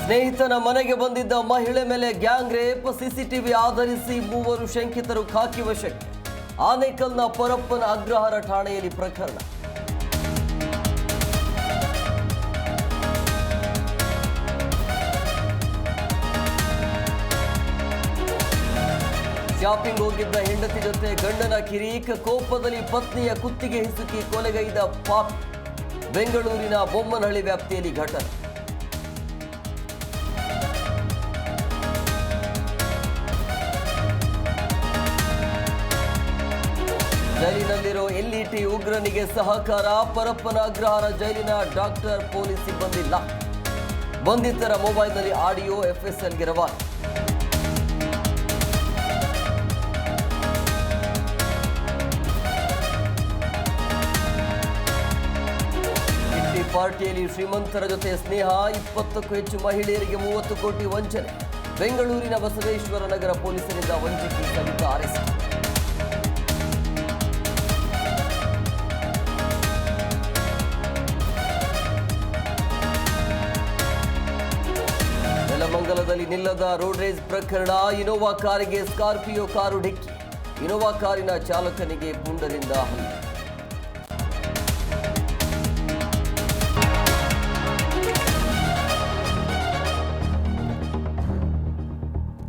ಸ್ನೇಹಿತನ ಮನೆಗೆ ಬಂದಿದ್ದ ಮಹಿಳೆ ಮೇಲೆ ಗ್ಯಾಂಗ್ ರೇಪ್, ಸಿಸಿಟಿವಿ ಆಧರಿಸಿ 3 ಶಂಕಿತರು ಖಾಕಿ ವಶಕ್ಕೆ. ಆನೇಕಲ್ನ ಪರಪ್ಪನ ಅಗ್ರಹಾರ ಠಾಣೆಯಲ್ಲಿ ಪ್ರಕರಣ. ಶಾಪಿಂಗ್ ಹೋಗಿದ್ದ ಹೆಂಡತಿ ಜೊತೆ ಗಂಡನ ಕಿರೀಕ್, ಕೋಪದಲ್ಲಿ ಪತ್ನಿಯ ಕುತ್ತಿಗೆ ಹಿಸುಕಿ ಕೊಲೆಗೈದ ಪಾಪ್. ಬೆಂಗಳೂರಿನ ಬೊಮ್ಮನಹಳ್ಳಿ ವ್ಯಾಪ್ತಿಯಲ್ಲಿ ಘಟನೆ. ಜೈಲಿನಲ್ಲಿರೋ ಎಲ್ಇಟಿ ಉಗ್ರನಿಗೆ ಸಹಕಾರ, ಪರಪ್ಪನ ಅಗ್ರಹಾರ ಜೈಲಿನ ಡಾಕ್ಟರ್ ಪೊಲೀಸ್ ಸಿಬ್ಬಂದಿ ಲಾಕ್. ಬಂಧಿತರ ಮೊಬೈಲ್ನಲ್ಲಿ ಆಡಿಯೋ ಎಫ್ಎಸ್ಎಲ್ಗೆ ರವಾನೆ. ಕಿಟ್ಟಿ ಪಾರ್ಟಿಯಲ್ಲಿ ಶ್ರೀಮಂತರ ಜೊತೆ ಸ್ನೇಹ, 20ಕ್ಕೂ ಹೆಚ್ಚು ಮಹಿಳೆಯರಿಗೆ 30 ಕೋಟಿ ವಂಚನೆ. ಬೆಂಗಳೂರಿನ ಬಸವೇಶ್ವರ ನಗರ ಪೊಲೀಸರಿಂದ ವಂಚಕಿ ಸವಿತಾ ಅರೆಸ್ಟ್. ನೆಲಮಂಗಲದಲ್ಲಿ ನಿಲ್ಲದ ರೋಡ್ ರೇಸ್ ಪ್ರಕರಣ. ಇನೋವಾ ಕಾರಿಗೆ ಸ್ಕಾರ್ಪಿಯೋ ಕಾರು ಡಿಕ್ಕಿ. ಇನೋವಾ ಕಾರಿನ ಚಾಲಕನಿಗೆ ಪುಂಡರಿಂದ ಹಲ್ಲೆ.